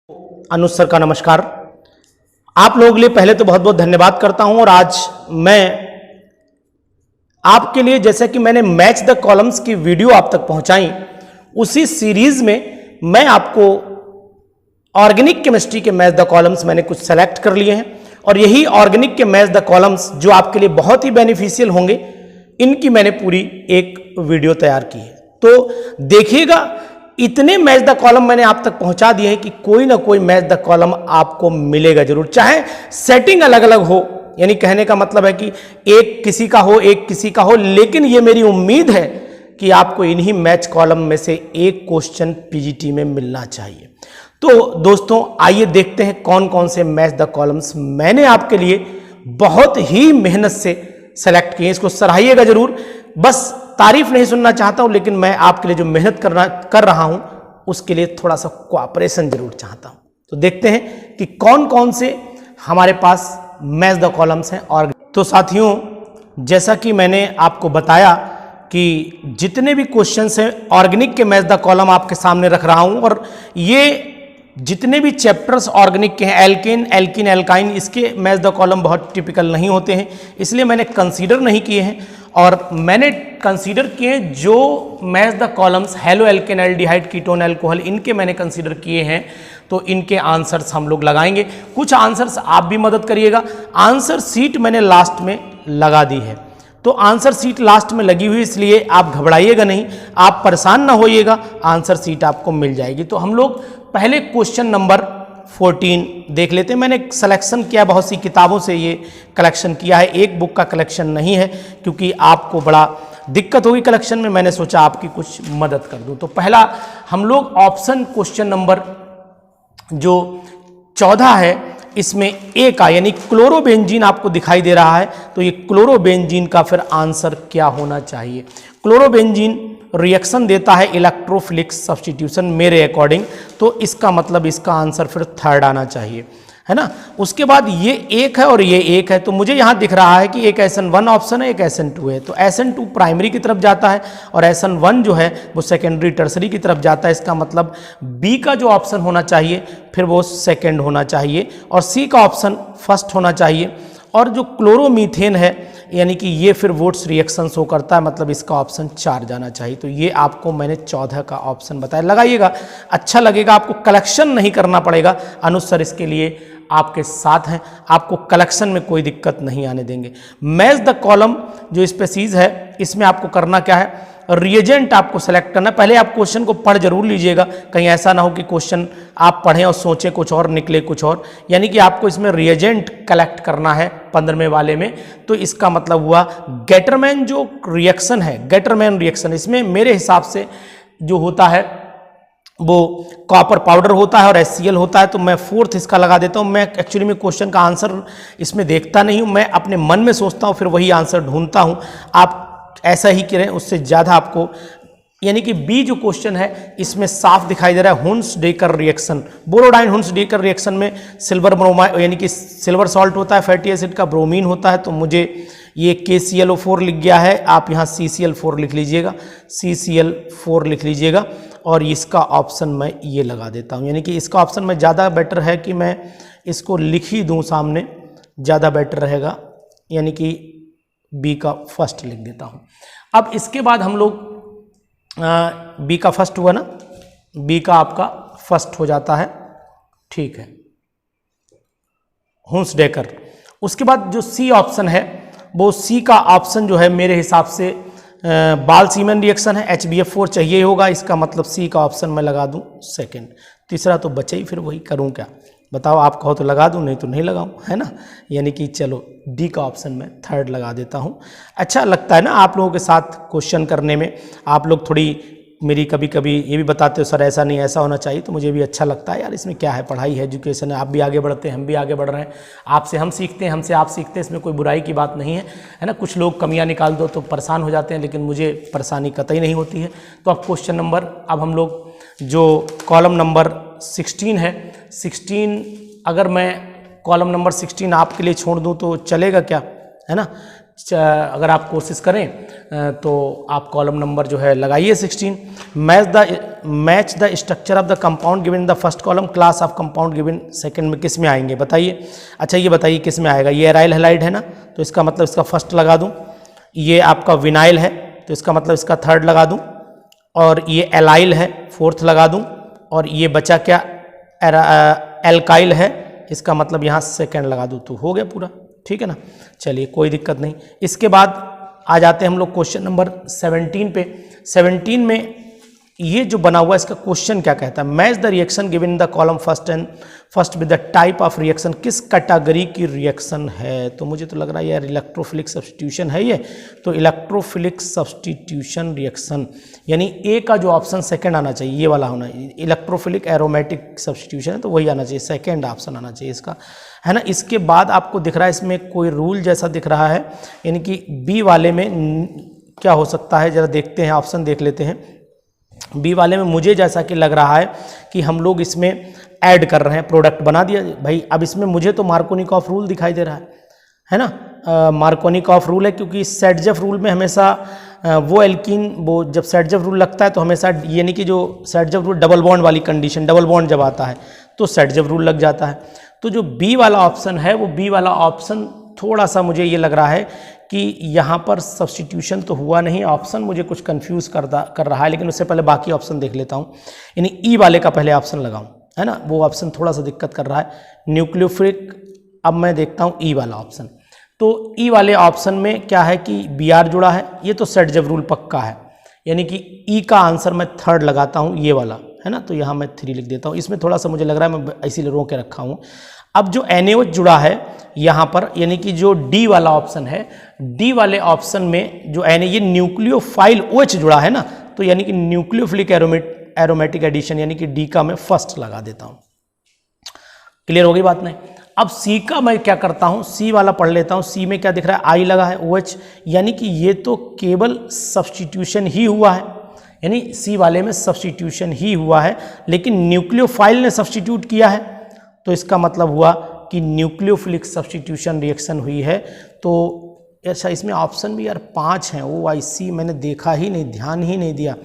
अनुज sir का नमस्कार। आप लोगों के लिए पहले तो बहुत बहुत धन्यवाद करता हूं। और आज मैं आपके लिए, जैसे कि मैंने मैच द कॉलम्स की वीडियो आप तक पहुंचाई, उसी सीरीज में मैं आपको ऑर्गेनिक केमिस्ट्री के मैच द कॉलम्स मैंने कुछ सेलेक्ट कर लिए हैं और यही ऑर्गेनिक के मैच द कॉलम्स जो आपके लिए बहुत ही बेनिफिशियल होंगे, इनकी मैंने पूरी एक वीडियो तैयार की है। तो देखिएगा, इतने मैच द कॉलम मैंने आप तक पहुंचा दिए हैं कि कोई ना कोई मैच द कॉलम आपको मिलेगा जरूर, चाहे सेटिंग अलग अलग हो। यानी कहने का मतलब है कि एक किसी का हो, एक किसी का हो, लेकिन ये मेरी उम्मीद है कि आपको इन्हीं मैच कॉलम में से एक क्वेश्चन पीजीटी में मिलना चाहिए। तो दोस्तों, आइए देखते हैं कौन कौन से मैच द कॉलम्स मैंने आपके लिए बहुत ही मेहनत से सेलेक्ट किए। इसको सराहिएगा जरूर। बस तारीफ नहीं सुनना चाहता हूं, लेकिन मैं आपके लिए जो मेहनत कर रहा हूं उसके लिए थोड़ा सा कोऑपरेशन जरूर चाहता हूं। तो देखते हैं कि कौन कौन से हमारे पास मैच द कॉलम्स हैं। और तो साथियों, जैसा कि मैंने आपको बताया कि जितने भी क्वेश्चंस हैं ऑर्गेनिक के मैच द कॉलम आपके सामने रख रहा हूं, और ये जितने भी चैप्टर्स ऑर्गेनिक के हैं, एल्केन, एल्किन, एल्काइन, इसके मैच द कॉलम बहुत टिपिकल नहीं होते हैं, इसलिए मैंने कंसीडर नहीं किए हैं। और मैंने कंसीडर किए जो match the columns halo alkane, aldehyde, ketone, alcohol, इनके मैंने कंसीडर किए हैं। तो इनके आंसर्स हम लोग लगाएंगे। कुछ आंसर्स आप भी मदद करिएगा। आंसर सीट मैंने लास्ट में लगा दी है, तो आंसर सीट लास्ट में लगी हुई, इसलिए आप घबराइएगा नहीं, आप परेशान ना होइएगा, आंसर सीट आपको मिल जाएगी। तो हम लोग पहले क्वेश्चन नंबर 14 देख लेते हैं। मैंने सिलेक्शन किया, बहुत सी किताबों से ये कलेक्शन किया है, एक बुक का कलेक्शन नहीं है, क्योंकि आपको बड़ा दिक्कत होगी कलेक्शन में, मैंने सोचा आपकी कुछ मदद कर दूं। तो पहला हम लोग ऑप्शन क्वेश्चन नंबर जो 14 है, इसमें ए का यानी क्लोरोबेंजीन आपको दिखाई दे रहा है, तो ये क्लोरोबेंजीन का फिर आंसर क्या होना चाहिए? क्लोरोबेंजीन रिएक्शन देता है इलेक्ट्रोफिलिक सब्स्टिट्यूशन मेरे अकॉर्डिंग, तो इसका मतलब इसका आंसर फिर थर्ड आना चाहिए, है ना। उसके बाद ये एक है और ये एक है, तो मुझे यहाँ दिख रहा है कि एक SN1 ऑप्शन है, एक SN2 है। तो SN2 प्राइमरी की तरफ जाता है और SN1 जो है वो सेकेंडरी टर्सरी की तरफ जाता है। इसका मतलब बी का जो ऑप्शन होना चाहिए फिर वो सेकेंड होना चाहिए और सी का ऑप्शन फर्स्ट होना चाहिए। और जो क्लोरोमीथेन है यानी कि ये फिर वोट्स रिएक्शन शो करता है, मतलब इसका ऑप्शन 4 जाना चाहिए। तो ये आपको मैंने 14 का ऑप्शन बताया। लगाइएगा, अच्छा लगेगा, आपको कलेक्शन नहीं करना पड़ेगा। अनुज सर इसके लिए आपके साथ हैं, आपको कलेक्शन में कोई दिक्कत नहीं आने देंगे। मैच द कॉलम जो स्पेसीज है, इसमें आपको करना क्या है, रिएजेंट आपको सेलेक्ट करना है। पहले आप क्वेश्चन को पढ़ जरूर लीजिएगा, कहीं ऐसा ना हो कि क्वेश्चन आप पढ़ें और सोचें कुछ और निकले कुछ और। यानी कि आपको इसमें रिएजेंट कलेक्ट करना है 15वें वाले में। तो इसका मतलब हुआ गेटरमैन जो रिएक्शन है, गेटरमैन रिएक्शन, इसमें मेरे हिसाब से जो होता है वो कॉपर पाउडर होता है और HCl होता है। तो मैं फोर्थ इसका लगा देता हूँ। मैं एक्चुअली में क्वेश्चन का आंसर इसमें देखता नहीं हूँ, मैं अपने मन में सोचता हूँ, फिर वही आंसर ढूंढता हूँ। आप ऐसा ही करें, उससे ज़्यादा आपको, यानी कि बी जो क्वेश्चन है इसमें साफ दिखाई दे रहा है Hunsdiecker reaction, Borodin Hunsdiecker reaction में सिल्वर ब्रोमाइड यानी कि सिल्वर सॉल्ट होता है, फैटी एसिड का ब्रोमीन होता है। तो मुझे ये KClO4 लिख गया है, आप यहाँ CCl4 लिख लीजिएगा, CCl4 लिख लीजिएगा। और इसका ऑप्शन मैं ये लगा देता हूँ, यानी कि इसका ऑप्शन में ज़्यादा बेटर है कि मैं इसको लिख ही दूँ सामने, ज़्यादा बेटर रहेगा, यानी कि बी का फर्स्ट लिख देता हूँ। अब इसके बाद हम लोग बी का फर्स्ट हुआ ना, बी का आपका फर्स्ट हो जाता है, ठीक है, हुंस डेकर। उसके बाद जो सी ऑप्शन है, वो सी का ऑप्शन जो है मेरे हिसाब से बाल सीमेन रिएक्शन है, HBF4 चाहिए होगा। इसका मतलब सी का ऑप्शन मैं लगा दूं सेकंड। तीसरा तो बचे ही, फिर वही करूं क्या बताओ, आप कहो तो लगा दूं, नहीं तो नहीं लगाऊं, है ना। यानी कि चलो डी का ऑप्शन मैं थर्ड लगा देता हूं। अच्छा लगता है ना आप लोगों के साथ क्वेश्चन करने में, आप लोग थोड़ी मेरी कभी कभी ये भी बताते हो सर ऐसा नहीं ऐसा होना चाहिए, तो मुझे भी अच्छा लगता है यार। इसमें क्या है, पढ़ाई है, एजुकेशन है, आप भी आगे बढ़ते हैं, हम भी आगे बढ़ रहे हैं, आपसे हम सीखते हैं, हमसे आप सीखते हैं, इसमें कोई बुराई की बात नहीं है ना। कुछ लोग कमियां निकाल दो तो परेशान हो जाते हैं, लेकिन मुझे परेशानी कतई नहीं होती है। तो अब क्वेश्चन नंबर, अब हम लोग जो कॉलम नंबर 16 है, 16 अगर मैं कॉलम नंबर 16 आपके लिए छोड़ दूँ तो चलेगा क्या, है ना। अगर आप कोशिश करें तो आप कॉलम नंबर जो है लगाइए 16। Match the structure of the compound given the first column, class of compound given second में किस में आएंगे बताइए। अच्छा ये बताइए किस में आएगा, ये एराइल हैलाइड है ना, तो इसका मतलब इसका फर्स्ट लगा दूं। ये आपका विनाइल है तो इसका मतलब इसका थर्ड लगा दूं, और ये एलाइल है फोर्थ लगा दूं, और ये बचा क्या एल्काइल है, इसका मतलब यहाँ सेकंड लगा दूं, तो हो गया पूरा, ठीक है ना। चलिए कोई दिक्कत नहीं। इसके बाद आ जाते हैं हम लोग क्वेश्चन नंबर 17 पे। 17 में ये जो बना हुआ इसका क्वेश्चन क्या कहता है, match the reaction given in the column first with the type of reaction, किस कैटेगरी की रिएक्शन है। तो मुझे तो लग रहा है यार इलेक्ट्रोफिलिक सब्स्टिट्यूशन है ये, तो इलेक्ट्रोफिलिक सब्स्टिट्यूशन रिएक्शन यानी ए का जो ऑप्शन सेकंड आना चाहिए, ये वाला होना, इलेक्ट्रोफिलिक एरोमेटिक सब्स्टिट्यूशन है तो वही आना चाहिए, सेकंड ऑप्शन आना चाहिए इसका, है ना। इसके बाद आपको दिख रहा है इसमें कोई रूल जैसा दिख रहा है, यानी कि बी वाले में क्या हो सकता है, जरा देखते हैं, ऑप्शन देख लेते हैं। बी वाले में मुझे जैसा कि लग रहा है कि हम लोग इसमें ऐड कर रहे हैं, प्रोडक्ट बना दिया भाई। अब इसमें मुझे तो मार्कोनिकॉफ रूल दिखाई दे रहा है ना, मार्कोनिकॉफ रूल है, क्योंकि सेटजेफ रूल में हमेशा वो एल्कीन, वो जब सेटजेफ रूल लगता है तो हमेशा यानी कि जो सेटजेफ रूल डबल बॉन्ड वाली कंडीशन, डबल बॉन्ड जब आता है तो सेटजेफ रूल लग जाता है। तो जो बी वाला ऑप्शन है वो बी वाला ऑप्शन थोड़ा सा मुझे ये लग रहा है कि यहाँ पर सब्स्टिट्यूशन तो हुआ नहीं, ऑप्शन मुझे कुछ कंफ्यूज कर रहा है, लेकिन उससे पहले बाकी ऑप्शन देख लेता हूँ। यानी ई वाले का पहले ऑप्शन लगाऊं, है ना, वो ऑप्शन थोड़ा सा दिक्कत कर रहा है, न्यूक्लियोफिलिक। अब मैं देखता हूँ ई वाला ऑप्शन, तो ई वाले ऑप्शन में क्या है कि बी आर जुड़ा है, ये तो सेटजेफ रूल पक्का है, यानी कि ई का आंसर मैं थर्ड लगाता हूँ, ये वाला है ना, तो यहाँ मैं 3 लिख देता हूँ। इसमें थोड़ा सा मुझे लग रहा है मैं इसीलिए रो के रखा हूँ। अब जो NaOH जुड़ा है यहाँ पर, यानी कि जो डी वाला ऑप्शन है, डी वाले ऑप्शन में जो Na ये न्यूक्लियोफाइल OH जुड़ा है ना, तो यानी कि न्यूक्लियोफिलिक एरोमेटिक एडिशन, यानी कि डी का मैं फर्स्ट लगा देता हूँ। क्लियर हो गई बात नहीं। अब सी का मैं क्या करता हूँ, सी वाला पढ़ लेता हूँ। सी में क्या दिख रहा है, आई लगा है OH, यानी कि ये तो केवल सब्स्टिट्यूशन ही हुआ है, यानी सी वाले में सब्स्टिट्यूशन ही हुआ है, लेकिन न्यूक्लियोफाइल ने सब्स्टिट्यूट किया है, तो इसका मतलब हुआ कि न्यूक्लियोफिलिक सब्स्टिट्यूशन रिएक्शन हुई है। तो ऐसा इसमें ऑप्शन भी यार 5 हैं, OIC मैंने देखा ही नहीं, ध्यान ही नहीं दिया,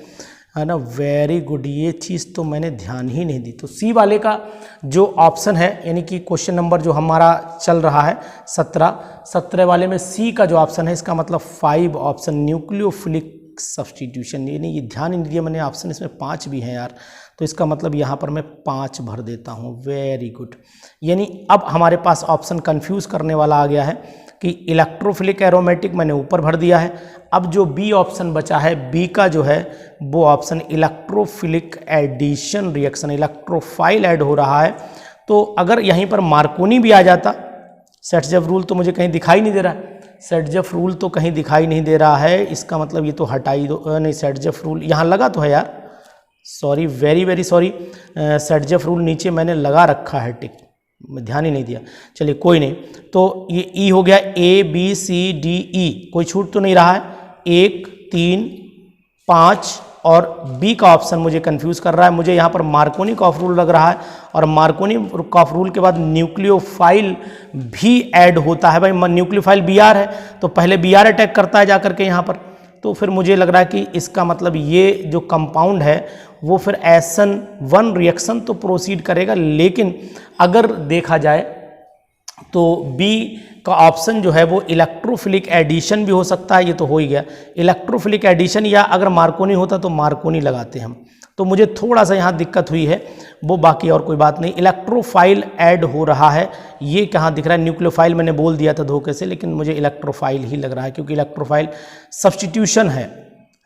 है ना। वेरी गुड, ये चीज़ तो मैंने ध्यान ही नहीं दी। तो सी वाले का जो ऑप्शन है, यानी कि क्वेश्चन नंबर जो हमारा चल रहा है 17 वाले में सी का जो ऑप्शन है, इसका मतलब 5 ऑप्शन न्यूक्लियोफिलिक सब्स्टिट्यूशन, यानी ये ध्यान नहीं दिया मैंने, ऑप्शन इसमें 5 भी हैं यार, तो इसका मतलब यहाँ पर मैं 5 भर देता हूँ। वेरी गुड, यानी अब हमारे पास ऑप्शन कंफ्यूज करने वाला आ गया है कि इलेक्ट्रोफिलिक एरोमेटिक मैंने ऊपर भर दिया है। अब जो बी ऑप्शन बचा है, बी का जो है वो option electrophilic addition reaction, electrophile add हो रहा है। तो अगर यहीं पर मार्कोनी भी आ जाता, सेटजेफ रूल तो मुझे कहीं दिखाई नहीं दे रहा है, सेटजेफ रूल तो कहीं दिखाई नहीं दे रहा है, इसका मतलब ये तो हटाई दो, नहीं सेटजेफ रूल यहाँ लगा तो है यार, sorry, very very sorry, सेटजेफ rule नीचे मैंने लगा रखा है टिक, मैं ध्यान ही नहीं दिया। चलिए कोई नहीं, तो ये ई हो गया, ABCDE, कोई छूट तो नहीं रहा है, 1 3 5, और बी का ऑप्शन मुझे कंफ्यूज कर रहा है। मुझे यहाँ पर मार्कोनी-कॉफ रूल लग रहा है, और मार्कोनी-कॉफ रूल के बाद न्यूक्लियोफाइल भी ऐड होता है। भाई न्यूक्लियोफाइल BR है, तो पहले BR अटैक करता है जाकर के यहाँ पर, तो फिर मुझे लग रहा है कि इसका मतलब ये जो कंपाउंड है वो फिर SN1 रिएक्शन तो प्रोसीड करेगा, लेकिन अगर देखा जाए तो बी का ऑप्शन जो है वो इलेक्ट्रोफिलिक एडिशन भी हो सकता है, ये तो हो ही गया इलेक्ट्रोफिलिक एडिशन, या अगर मार्कोनी होता तो मार्कोनी लगाते हम, तो मुझे थोड़ा सा यहाँ दिक्कत हुई है, वो बाकी और कोई बात नहीं। इलेक्ट्रोफाइल ऐड हो रहा है, ये कहाँ दिख रहा है, न्यूक्लियोफाइल मैंने बोल दिया था धोखे से, लेकिन मुझे इलेक्ट्रोफाइल ही लग रहा है, क्योंकि इलेक्ट्रोफाइल सब्स्टिट्यूशन है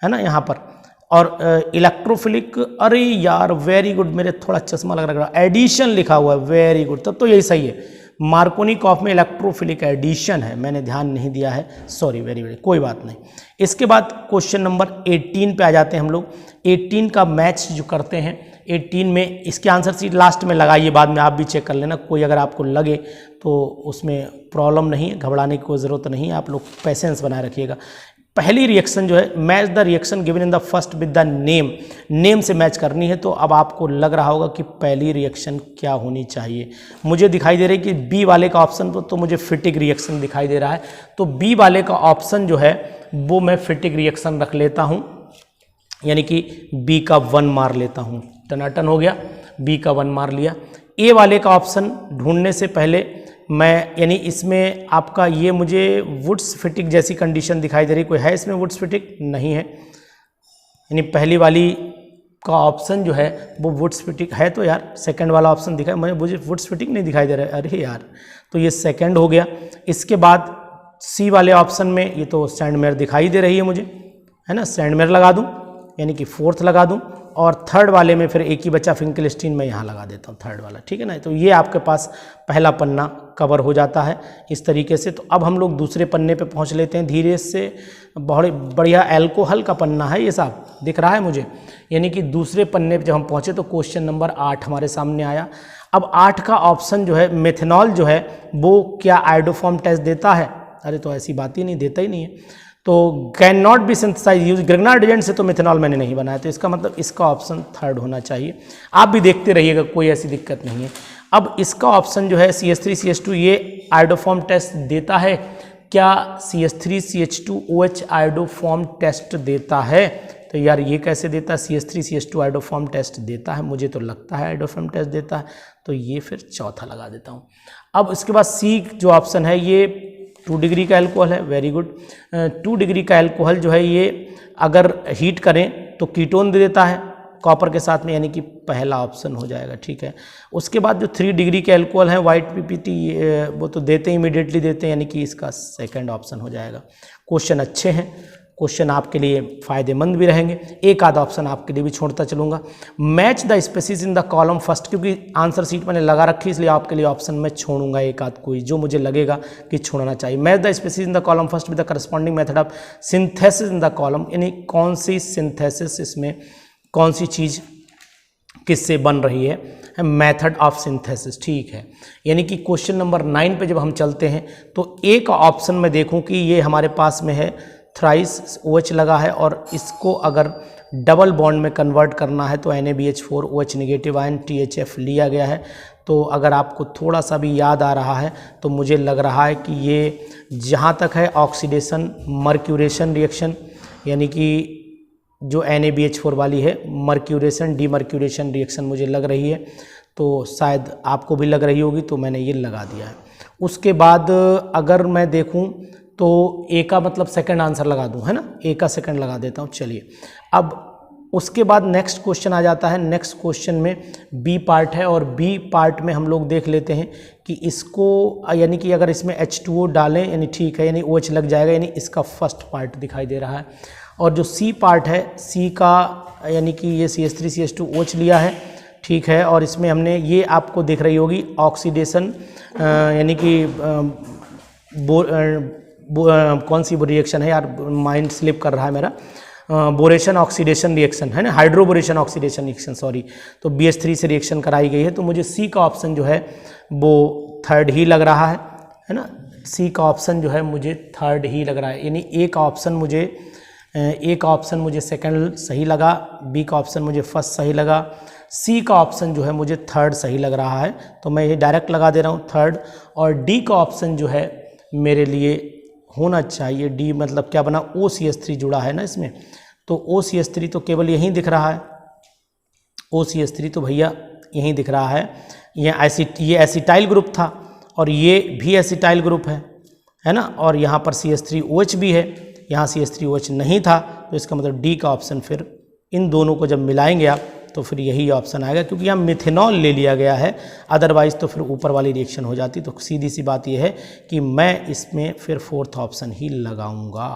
ना यहाँ पर। और इलेक्ट्रोफिलिक, अरे यार वेरी गुड, मेरे थोड़ा चश्मा लग रहा है, एडिशन लिखा हुआ है, वेरी गुड, तब तो यही सही है, मार्कोनी-कॉफ में इलेक्ट्रोफिलिक एडिशन है, मैंने ध्यान नहीं दिया है, सॉरी, वेरी वेरी, कोई बात नहीं। इसके बाद क्वेश्चन नंबर 18 पे आ जाते हैं हम लोग। 18 का मैच जो करते हैं, 18 में इसके आंसर शीट लास्ट में लगाइए, बाद में आप भी चेक कर लेना, कोई अगर आपको लगे तो उसमें प्रॉब्लम नहीं है, घबराने की कोई ज़रूरत नहीं है, आप लोग पेशेंस बनाए रखिएगा। पहली रिएक्शन जो है match the reaction given in the first with the name, name से मैच करनी है। तो अब आपको लग रहा होगा कि पहली रिएक्शन क्या होनी चाहिए। मुझे दिखाई दे रहा है कि बी वाले का ऑप्शन तो मुझे फिटिक रिएक्शन दिखाई दे रहा है, तो बी वाले का ऑप्शन जो है वो मैं फिटिक रिएक्शन रख लेता हूँ, यानी कि बी का 1 मार लेता हूँ। टनाटन हो गया, बी का 1 मार लिया। ए वाले का ऑप्शन ढूंढने से पहले मैं, यानी इसमें आपका ये मुझे वुड्स फिटिक जैसी कंडीशन दिखाई दे रही, कोई है इसमें वुड्स फिटिक? नहीं है, यानी पहली वाली का ऑप्शन जो है वो वुड्स फिटिक है। तो यार सेकंड वाला ऑप्शन दिखाई, मुझे वुड्स फिटिक नहीं दिखाई दे रहा है, अरे यार, तो ये सेकंड हो गया। इसके बाद सी वाले ऑप्शन में ये तो सैंडमेयर दिखाई दे रही है मुझे, है ना, सैंडमेयर लगा दूँ, यानी कि फोर्थ लगा दूँ, और थर्ड वाले में फिर एक ही बच्चा फिंकलस्टीन में यहाँ लगा देता हूँ, थर्ड वाला, ठीक है ना। तो ये आपके पास पहला पन्ना कवर हो जाता है इस तरीके से। तो अब हम लोग दूसरे पन्ने पे पहुँच लेते हैं धीरे से। बहुत बढ़िया एल्कोहल का पन्ना है ये, साहब दिख रहा है मुझे, यानी कि दूसरे पन्ने पे जब हम पहुँचे तो क्वेश्चन नंबर 8 हमारे सामने आया। अब 8 का ऑप्शन जो है मेथनॉल जो है वो क्या आयोडोफॉर्म टेस्ट देता है? अरे तो ऐसी बात ही नहीं, देता ही नहीं है। तो can not be synthesize use Grignard agent से तो मेथनॉल मैंने नहीं बनाया, तो इसका मतलब इसका ऑप्शन थर्ड होना चाहिए। आप भी देखते रहिएगा, कोई ऐसी दिक्कत नहीं है। अब इसका ऑप्शन जो है CH3CH2 ये आयोडोफॉर्म टेस्ट देता है क्या? CH3CH2OH आयोडोफॉर्म टेस्ट देता है? तो यार ये कैसे देता है? CH3CH2 आयोडोफॉर्म टेस्ट देता है, मुझे तो लगता है आयोडोफॉर्म टेस्ट देता है, तो ये फिर चौथा लगा देता हूँ। अब इसके बाद सी जो ऑप्शन है ये 2 डिग्री का एल्कोहल है, वेरी गुड। 2 डिग्री का एल्कोहल जो है ये अगर हीट करें तो कीटोन दे देता है कॉपर के साथ में, यानी कि पहला ऑप्शन हो जाएगा, ठीक है। उसके बाद जो 3 डिग्री के एल्कोहल है वाइट PPT वो तो देते हैं, इमीडिएटली देते हैं, यानी कि इसका सेकंड ऑप्शन हो जाएगा। क्वेश्चन अच्छे हैं, क्वेश्चन आपके लिए फ़ायदेमंद भी रहेंगे। एक आधा ऑप्शन आपके लिए भी छोड़ता चलूँगा। Match the species in the column first, क्योंकि आंसर सीट मैंने लगा रखी इसलिए आपके लिए ऑप्शन मैं छोड़ूंगा एक आध कोई जो मुझे लगेगा कि छोड़ना चाहिए। Match the species in the column first with the corresponding method of synthesis in the column, यानी कौन सी सिंथेसिस, इसमें कौन सी चीज़ किससे बन रही है, मेथड ऑफ सिंथेसिस, ठीक है। यानी कि क्वेश्चन नंबर 9 पे जब हम चलते हैं तो एक ऑप्शन में देखूं कि ये हमारे पास में है थ्राइस OH लगा है, और इसको अगर डबल बॉन्ड में कन्वर्ट करना है तो NaBH4 OH negative ion THF लिया गया है। तो अगर आपको थोड़ा सा भी याद आ रहा है तो मुझे लग रहा है कि ये जहाँ तक है ऑक्सीडेशन मर्क्यूरेशन रिएक्शन, यानी कि जो NaBH4 वाली है मर्क्यूरेशन डीमर्क्यूरेशन रिएक्शन मुझे लग रही है, तो शायद आपको भी लग रही होगी, तो मैंने ये लगा दिया है। उसके बाद अगर मैं देखूं तो ए का मतलब सेकंड आंसर लगा दूं, है ना, ए का सेकंड लगा देता हूं। चलिए अब उसके बाद नेक्स्ट क्वेश्चन आ जाता है। नेक्स्ट क्वेश्चन में बी पार्ट है, और बी पार्ट में हम लोग देख लेते हैं कि इसको, यानी कि अगर इसमें H2O डालें यानी ठीक है, यानी OH लग जाएगा, यानी इसका फर्स्ट पार्ट दिखाई दे रहा है। और जो सी पार्ट है, सी का यानी कि ये CH3CH2OH लिया है, ठीक है, और इसमें हमने ये आपको दिख रही होगी ऑक्सीडेशन, यानी कि कौन सी रिएक्शन है यार, माइंड स्लिप कर रहा है मेरा, बोरेशन ऑक्सीडेशन रिएक्शन है ना, हाइड्रोबोरेशन ऑक्सीडेशन रिएक्शन, सॉरी। तो BH3 से रिएक्शन कराई गई है, तो मुझे सी का ऑप्शन जो है वो थर्ड ही लग रहा है ना, सी का ऑप्शन जो है मुझे थर्ड ही लग रहा है, यानी ए का ऑप्शन मुझे सेकंड सही लगा, बी का ऑप्शन मुझे फर्स्ट सही लगा, सी का ऑप्शन जो है मुझे थर्ड सही लग रहा है, तो मैं ये डायरेक्ट लगा दे रहा हूँ थर्ड। और डी का ऑप्शन जो है मेरे लिए होना चाहिए, डी मतलब क्या बना, OCH3 जुड़ा है ना इसमें, तो OCH3 तो केवल यहीं दिख रहा है, OCH3 तो भैया यहीं दिख रहा है। ये एसिटाइल ग्रुप था और ये भी एसिटाइल ग्रुप है ना, और यहाँ पर CH3OH भी है, यहाँ CH3OH नहीं था, तो इसका मतलब डी का ऑप्शन फिर इन दोनों को जब मिलाएंगे आप तो फिर यही ऑप्शन आएगा, क्योंकि यहाँ मिथेनॉल ले लिया गया है, अदरवाइज तो फिर ऊपर वाली रिएक्शन हो जाती। तो सीधी सी बात यह है कि मैं इसमें फिर फोर्थ ऑप्शन ही लगाऊंगा।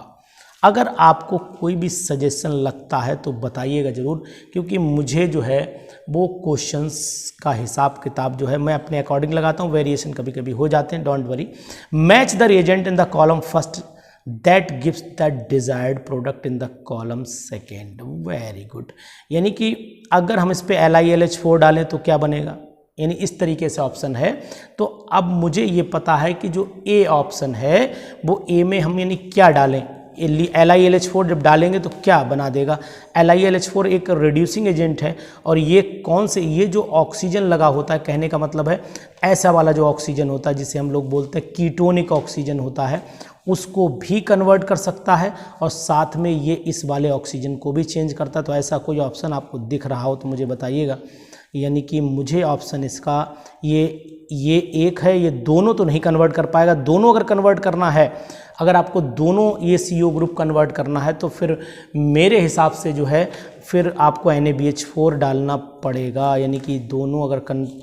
अगर आपको कोई भी सजेशन लगता है तो बताइएगा ज़रूर, क्योंकि मुझे जो है वो क्वेश्चंस का हिसाब किताब जो है मैं अपने अकॉर्डिंग लगाता हूँ, वेरिएशन कभी कभी हो जाते हैं, don't worry. Match the reagent in the column first that gives the desired product in the column second, very good. यानी कि अगर हम इस पे LiLH4 डालें तो क्या बनेगा, यानी इस तरीके से ऑप्शन है। तो अब मुझे ये पता है कि जो ए ऑप्शन है वो ए में हम यानी क्या डालें, LiLH4 जब डालेंगे तो क्या बना देगा? LiLH4 एक रिड्यूसिंग एजेंट है और ये कौन से, ये जो ऑक्सीजन लगा होता है, कहने का मतलब है ऐसा वाला जो ऑक्सीजन होता है जिसे हम लोग बोलते हैं कीटोनिक ऑक्सीजन होता है, उसको भी कन्वर्ट कर सकता है और साथ में ये इस वाले ऑक्सीजन को भी चेंज करता है। तो ऐसा कोई ऑप्शन आपको दिख रहा हो तो मुझे बताइएगा। यानी कि मुझे ऑप्शन इसका ये एक है, ये दोनों तो नहीं कन्वर्ट कर पाएगा। दोनों अगर कन्वर्ट करना है, अगर आपको दोनों ये CO ग्रुप कन्वर्ट करना है तो फिर मेरे हिसाब से जो है फिर आपको NaBH4 डालना पड़ेगा। यानी कि दोनों अगर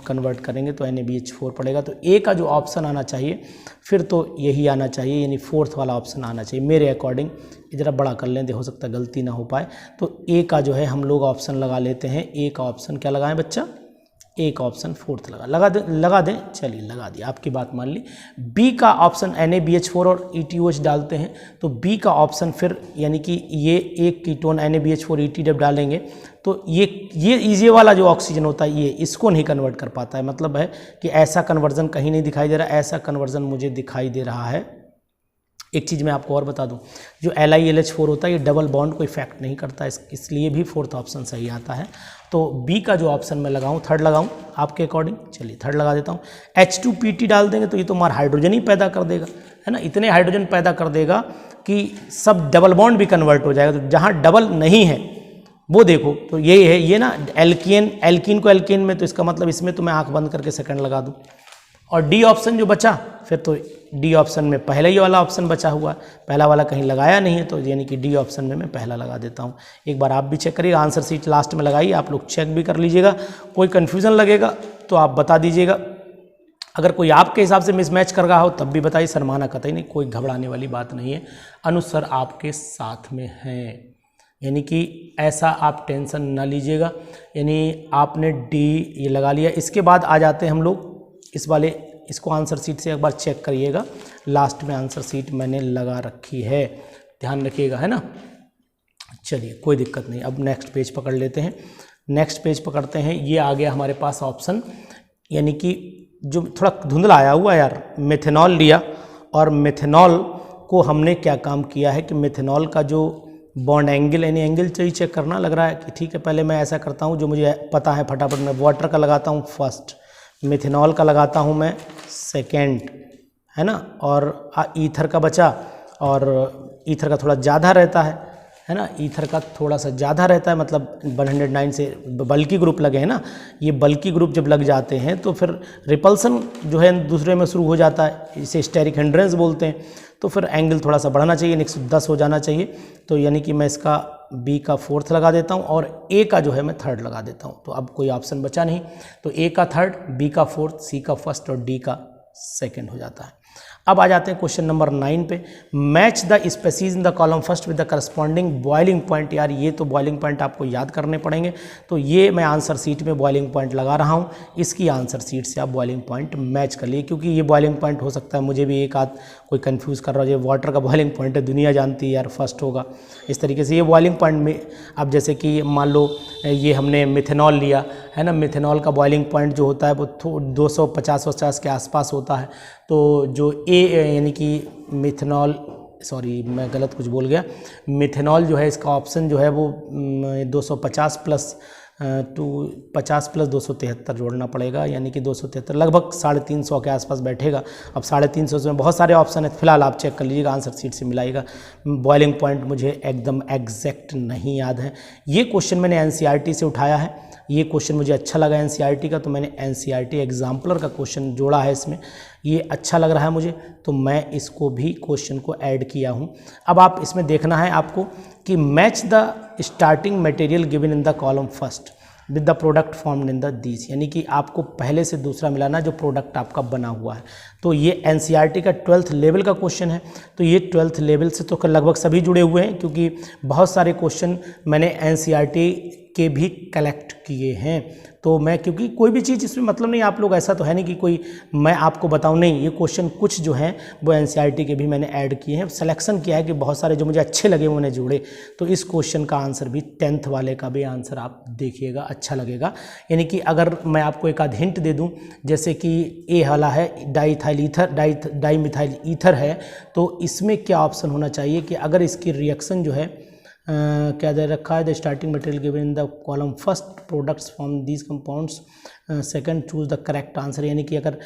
कन्वर्ट करेंगे तो NaBH4 पड़ेगा। तो ए का जो ऑप्शन आना चाहिए फिर तो यही आना चाहिए, यानी फोर्थ वाला ऑप्शन आना चाहिए मेरे अकॉर्डिंग। ज़रा बड़ा कर लें, हो सकता है गलती ना हो पाए। तो ए का जो है हम लोग ऑप्शन लगा लेते हैं। ए का ऑप्शन क्या लगाएं बच्चा? एक ऑप्शन फोर्थ लगा दें। चलिए लगा दिया, आपकी बात मान ली। बी का ऑप्शन NaBH4 और ETOH डालते हैं तो बी का ऑप्शन फिर यानी कि ये एक कीटोन NaBH4 ET जब डालेंगे तो ये वाला जो ऑक्सीजन होता है ये इसको नहीं कन्वर्ट कर पाता है। मतलब है कि ऐसा कन्वर्जन कहीं नहीं दिखाई दे रहा, ऐसा कन्वर्जन मुझे दिखाई दे रहा है। एक चीज़ मैं आपको और बता दूं, जो LiLH4 होता है ये डबल बॉन्ड को इफेक्ट नहीं करता, इसलिए भी फोर्थ ऑप्शन सही आता है। तो बी का जो ऑप्शन मैं लगाऊं, थर्ड लगाऊं आपके अकॉर्डिंग। चलिए थर्ड लगा देता हूं। H2PT डाल देंगे तो ये तो हमारा हाइड्रोजन ही पैदा कर देगा, है ना। इतने हाइड्रोजन पैदा कर देगा कि सब डबल बॉन्ड भी कन्वर्ट हो जाएगा। तो जहाँ डबल नहीं है वो देखो, तो यही है ये ना, एल्कीन को एल्कीन में, तो इसका मतलब इसमें तो मैं आँख बंद करके सेकंड लगा दूँ। और डी ऑप्शन जो बचा, फिर तो डी ऑप्शन में पहला ही वाला ऑप्शन बचा हुआ, पहला वाला कहीं लगाया नहीं है, तो यानी कि डी ऑप्शन में मैं पहला लगा देता हूँ। एक बार आप भी चेक करिए, आंसर शीट लास्ट में लगाइए, आप लोग चेक भी कर लीजिएगा। कोई कन्फ्यूज़न लगेगा तो आप बता दीजिएगा। अगर कोई आपके हिसाब से मिसमैच कर रहा हो तब भी बताइए, शर्माना कतई नहीं, कोई घबराने वाली बात नहीं है। अनुसर आपके साथ में हैं, यानी कि ऐसा आप टेंशन ना लीजिएगा। यानी आपने डी ये लगा लिया। इसके बाद आ जाते हैं हम लोग इसको आंसर शीट से एक बार चेक करिएगा। लास्ट में आंसर शीट मैंने लगा रखी है, ध्यान रखिएगा, है ना। चलिए कोई दिक्कत नहीं, अब नेक्स्ट पेज पकड़ लेते हैं। नेक्स्ट पेज पकड़ते हैं, ये आ गया हमारे पास ऑप्शन, यानी कि जो थोड़ा धुंधला आया हुआ यार, मेथेनॉल लिया और मेथेनॉल को हमने क्या काम किया है कि मेथेनॉल का जो बॉन्ड एंगल, यानी एंगल चाहिए चेक करना, लग रहा है कि ठीक है। पहले मैं ऐसा करता हूँ, जो मुझे पता है फटाफट मैं वाटर का लगाता हूँ फर्स्ट, मेथेनॉल का लगाता हूँ मैं सेकेंड, है ना। और ईथर का बचा, और ईथर का थोड़ा ज़्यादा रहता है ना, ईथर का थोड़ा सा ज़्यादा रहता है, मतलब 109 से बल्कि ग्रुप लगे हैं ना। ये बल्कि ग्रुप जब लग जाते हैं तो फिर रिपल्सन जो है दूसरे में शुरू हो जाता है, इसे स्टेरिक हिंड्रेंस बोलते हैं। तो फिर एंगल थोड़ा सा बढ़ना चाहिए, 110 हो जाना चाहिए। तो यानी कि मैं इसका बी का फोर्थ लगा देता हूँ और ए का जो है मैं थर्ड लगा देता हूँ। तो अब कोई ऑप्शन बचा नहीं, तो ए का थर्ड, बी का फोर्थ, सी का फर्स्ट और डी का सेकंड हो जाता है। अब आ जाते हैं क्वेश्चन नंबर 9 पे। Match the species in the column first with the corresponding boiling point. यार ये तो बॉइलिंग पॉइंट आपको याद करने पड़ेंगे, तो ये मैं आंसर शीट में बॉइलिंग पॉइंट लगा रहा हूँ। इसकी आंसर शीट से आप बॉइलिंग पॉइंट मैच कर लिए, क्योंकि ये बॉइलिंग पॉइंट हो सकता है मुझे भी एक आध कोई कंफ्यूज कर रहा हो, ये वाटर का बॉइलिंग पॉइंट है, दुनिया जानती है यार फर्स्ट होगा। इस तरीके से ये बॉइलिंग पॉइंट में, अब जैसे कि मान लो ये हमने मिथेनॉल लिया है ना, मिथेनॉल का बॉइलिंग पॉइंट जो होता है वो 250 के आसपास होता है। तो जो ए यानी कि मिथेनॉल, सॉरी मैं गलत कुछ बोल गया, मिथेनॉल जो है इसका ऑप्शन जो है वो 250 प्लस 273 जोड़ना पड़ेगा, यानी कि 273 लगभग 350 के आसपास बैठेगा। अब 350 में बहुत सारे ऑप्शन है, फिलहाल आप चेक कर लीजिएगा, आंसर शीट से मिलाइएगा। बॉइलिंग पॉइंट मुझे एकदम एग्जैक्ट नहीं याद है। ये क्वेश्चन मैंने एनसीईआरटी से उठाया है, ये क्वेश्चन मुझे अच्छा लगा एनसीईआरटी का, तो मैंने एनसीईआरटी एग्जाम्पलर का क्वेश्चन जोड़ा है इसमें, ये अच्छा लग रहा है मुझे, तो मैं इसको भी क्वेश्चन को ऐड किया हूँ। अब आप इसमें देखना है आपको कि match the starting material given in the column first with the product formed in the this, यानी कि आपको पहले से दूसरा मिलाना जो प्रोडक्ट आपका बना हुआ है। तो ये एनसीईआरटी का 12th लेवल का क्वेश्चन है, तो ये 12th लेवल से तो लगभग सभी जुड़े हुए हैं, क्योंकि बहुत सारे क्वेश्चन मैंने एनसीईआरटी के भी कलेक्ट किए हैं। तो मैं, क्योंकि कोई भी चीज़ इसमें मतलब नहीं, आप लोग ऐसा तो है नहीं कि कोई मैं आपको बताऊं, नहीं, ये क्वेश्चन कुछ जो हैं वो एनसीईआरटी के भी मैंने ऐड किए हैं, सिलेक्शन किया है कि बहुत सारे जो मुझे अच्छे लगे उन्हें जोड़े। तो इस क्वेश्चन का आंसर भी 10th वाले का भी आंसर आप देखिएगा, अच्छा लगेगा। यानी कि अगर मैं आपको एक आध हिंट दे दूं, जैसे कि ए वाला है डाईमिथाइल ईथर है, तो इसमें क्या ऑप्शन होना चाहिए कि अगर इसकी रिएक्शन जो है क्या दे रखा है, the starting material given in the column first products from these compounds, second choose the correct answer. यानी कि अगर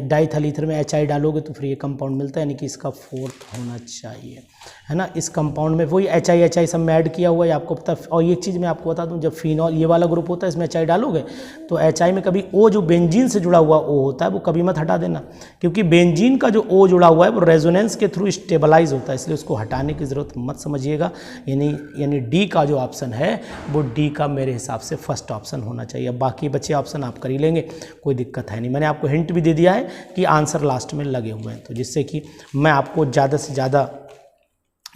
डाईथाइल ईथर में HI डालोगे तो फिर ये कंपाउंड मिलता है, यानी कि इसका 4th होना चाहिए, है ना। इस कंपाउंड में वही HI सब में ऐड किया हुआ है, आपको पता। और ये चीज़ मैं आपको बता दूं, जब फिनॉल ये वाला ग्रुप होता है इसमें HI डालोगे तो HI में कभी O जो बेंजीन से जुड़ा हुआ O होता है वो कभी मत हटा देना, क्योंकि बेंजीन का जो O जुड़ा हुआ है वो रेजोनेंस के थ्रू स्टेबलाइज होता है, इसलिए उसको हटाने की ज़रूरत मत समझिएगा। यानी डी का जो ऑप्शन है वो डी का मेरे हिसाब से फर्स्ट ऑप्शन होना चाहिए। बाकी बचे ऑप्शन आप कर ही लेंगे, कोई दिक्कत है नहीं। मैंने आपको हिंट भी दे दिया है कि आंसर लास्ट में लगे हुए हैं, तो जिससे कि मैं आपको ज़्यादा से ज़्यादा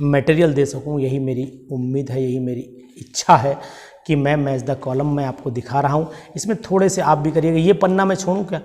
मटेरियल दे सकूं, यही मेरी उम्मीद है, यही मेरी इच्छा है कि मैं मैच द कॉलम में आपको दिखा रहा हूं। इसमें थोड़े से आप भी करिएगा। ये पन्ना मैं छोड़ूं क्या,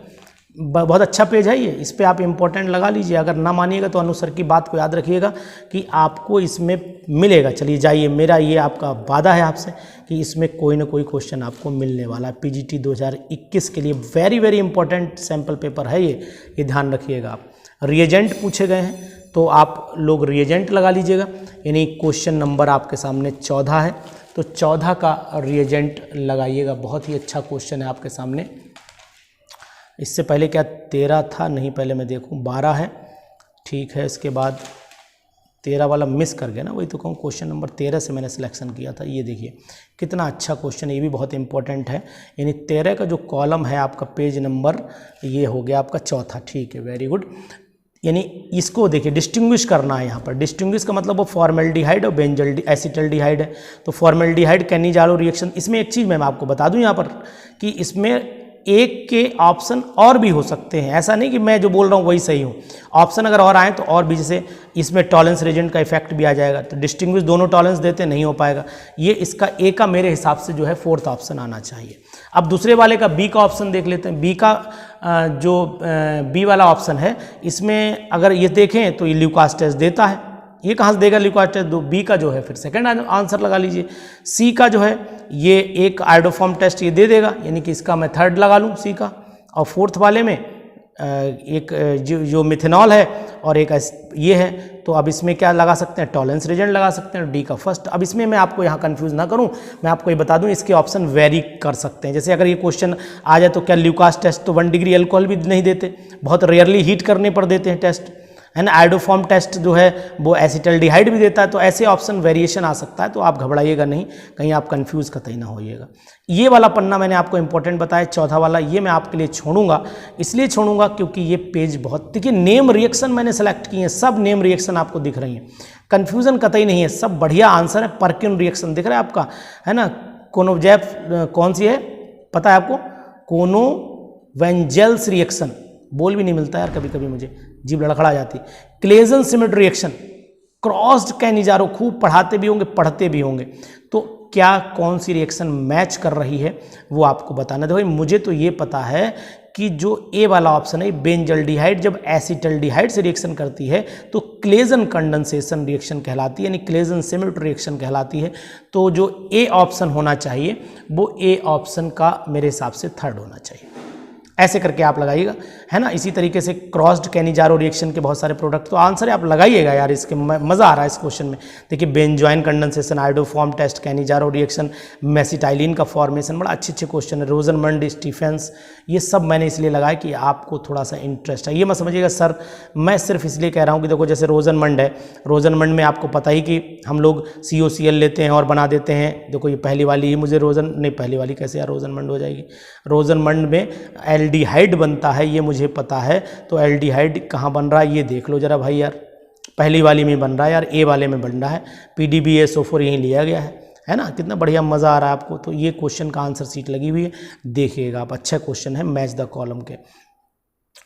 बहुत अच्छा पेज है ये, इस पे आप इंपॉर्टेंट लगा लीजिए। अगर ना मानिएगा तो अनुसर की बात को याद रखिएगा कि आपको इसमें मिलेगा। चलिए जाइए, मेरा ये आपका वादा है आपसे कि इसमें कोई ना कोई क्वेश्चन आपको मिलने वाला है। PGT 2021 के लिए very very important sample paper है ये ध्यान रखिएगा आप। रिएजेंट पूछे गए हैं तो आप लोग रिएजेंट लगा लीजिएगा, यानी क्वेश्चन नंबर आपके सामने 14 है, तो 14 का रिएजेंट लगाइएगा। बहुत ही अच्छा क्वेश्चन है आपके सामने। इससे पहले क्या 13 था, नहीं पहले मैं देखूं 12 है, ठीक है। इसके बाद 13 वाला मिस कर गया ना, वही तो कहूँ, क्वेश्चन नंबर 13 से मैंने सिलेक्शन किया था। ये देखिए कितना अच्छा क्वेश्चन है, ये भी बहुत इंपॉर्टेंट है। यानी 13 का जो कॉलम है आपका, पेज नंबर ये हो गया आपका 4था, ठीक है, वेरी गुड। यानी इसको देखिए डिस्टिंग्विश करना है यहाँ पर। डिस्टिंग्विश का मतलब वो फॉर्मेल्डिहाइड और बेंजल एसिटल्डिहाइड है। तो फॉर्मेल्डिहाइड कैनिजारो रिएक्शन, इसमें एक चीज़ मैं आपको बता दूं यहाँ पर कि इसमें एक के ऑप्शन और भी हो सकते हैं, ऐसा नहीं कि मैं जो बोल रहा हूँ वही सही हूँ। ऑप्शन अगर और आए तो और भी, जैसे इसमें टॉलेंस रेजेंट का इफेक्ट भी आ जाएगा, तो डिस्टिंग्विश दोनों टॉलेंस देते नहीं हो पाएगा। ये इसका ए का मेरे हिसाब से जो है 4th ऑप्शन आना चाहिए। अब दूसरे वाले का बी का ऑप्शन देख लेते हैं। बी का जो बी वाला ऑप्शन है, इसमें अगर ये देखें तो ये ल्यूकास टेस्ट देता है। ये कहाँ से देगा ल्यूकास टेस्ट, बी का जो है फिर सेकंड आंसर लगा लीजिए। सी का जो है ये एक आयोडोफॉर्म टेस्ट ये दे देगा, यानी कि इसका मैं 3rd लगा लूँ सी का। और 4th वाले में एक जो मिथेनॉल है और एक ये है, तो अब इसमें क्या लगा सकते हैं, टॉलेंस रेजेंट लगा सकते हैं, डी का फर्स्ट। अब इसमें मैं आपको यहाँ कंफ्यूज ना करूँ, मैं आपको ये बता दूँ इसके ऑप्शन वेरी कर सकते हैं। जैसे अगर ये क्वेश्चन आ जाए तो क्या ल्यूकास टेस्ट तो 1 डिग्री अल्कोहल भी नहीं देते, बहुत रेयरली हीट करने पर देते हैं टेस्ट, है ना। आयोडोफॉर्म टेस्ट जो है वो एसिटल्डिहाइड भी देता है, तो ऐसे ऑप्शन वेरिएशन आ सकता है, तो आप घबराइएगा नहीं, कहीं आप कंफ्यूज कतई ना होइएगा। ये वाला पन्ना मैंने आपको इंपॉर्टेंट बताया 14 वाला, ये मैं आपके लिए छोड़ूंगा, इसलिए छोड़ूंगा क्योंकि ये पेज बहुत, देखिए नेम रिएक्शन मैंने सेलेक्ट किए हैं, सब नेम रिएक्शन आपको दिख रही हैं, कंफ्यूजन कतई नहीं है, सब बढ़िया आंसर है। परकिन रिएक्शन दिख रहा है आपका, है ना। कोनोवैफ कौन सी है पता है आपको, कोनोवेंजेल्स रिएक्शन, बोल भी नहीं मिलता यार, कभी कभी मुझे जीभ लड़खड़ा जाती। क्लेजन सिमेट रिएक्शन, क्रॉस्ड कैनिजारो, खूब पढ़ाते भी होंगे पढ़ते भी होंगे, तो क्या कौन सी रिएक्शन मैच कर रही है वो आपको बताना। देखो मुझे तो ये पता है कि जो ए वाला ऑप्शन है, बेंजल्डिहाइड जब एसिटल्डिहाइड से रिएक्शन करती है तो क्लेजन कंडेंसेशन रिएक्शन कहलाती है, यानी क्लेजन सिमेट रिएक्शन कहलाती है। तो जो ए ऑप्शन होना चाहिए वो ए ऑप्शन का मेरे हिसाब से 3rd होना चाहिए। ऐसे करके आप लगाइएगा, है ना। इसी तरीके से क्रॉस्ड कैनिजारो रिएक्शन के बहुत सारे प्रोडक्ट, तो आंसर आप लगाइएगा यार, इसके मज़ा आ रहा है इस क्वेश्चन में। देखिए benzoin condensation, iodoform test, Cannizzaro reaction, mesitylene का फॉर्मेशन, बड़ा अच्छे क्वेश्चन है। रोजनमंड, स्टीफेंस, ये सब मैंने इसलिए लगाया कि आपको थोड़ा सा इंटरेस्ट है। ये मत समझिएगा सर मैं सिर्फ इसलिए कह रहा हूँ कि देखो जैसे रोजनमंड है, रोजनमंड में आपको पता ही कि हम लोग COCl लेते हैं और बना देते हैं। देखो ये पहली वाली ही मुझे पहली वाली कैसे यार रोजनमंड हो जाएगी। रोजनमंड में एल्डिहाइड बनता है, ये मुझे पता है। तो एल्डिहाइड कहाँ बन रहा है ये देख लो जरा भाई यार, पहली वाली में बन रहा है यार, ए वाले में बन रहा है, PDBSO4 यहीं लिया गया है ना। कितना बढ़िया मज़ा आ रहा है आपको। तो ये क्वेश्चन का आंसर सीट लगी हुई है, देखिएगा आप, अच्छा क्वेश्चन है मैच द कॉलम के।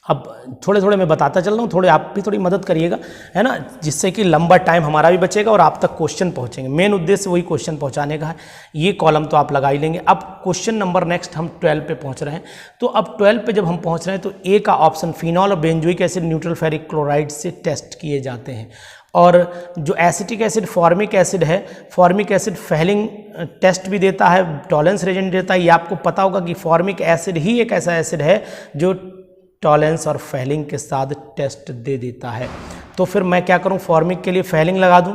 अब थोड़े थोड़े मैं बताता चल रहा हूँ, थोड़े आप भी थोड़ी मदद करिएगा, है ना, जिससे कि लंबा टाइम हमारा भी बचेगा और आप तक क्वेश्चन पहुँचेंगे। मेन उद्देश्य वही क्वेश्चन पहुँचाने का है। ये कॉलम तो आप लगा ही लेंगे। अब क्वेश्चन नंबर नेक्स्ट हम 12 पे पहुँच रहे हैं। तो अब 12 पे जब हम पहुँच रहे हैं तो ए का ऑप्शन फिनॉल और benzoic acid neutral ferric chloride से टेस्ट किए जाते हैं। और जो एसिटिक एसिड फॉर्मिक एसिड है, फॉर्मिक एसिड फेलिंग टेस्ट भी देता है, टॉलेंस रेजेंट देता है। ये आपको पता होगा कि फॉर्मिक एसिड ही एक ऐसा एसिड है जो टॉलेंस और फेलिंग के साथ टेस्ट दे देता है। तो फिर मैं क्या करूं, फॉर्मिक के लिए फेलिंग लगा दूं,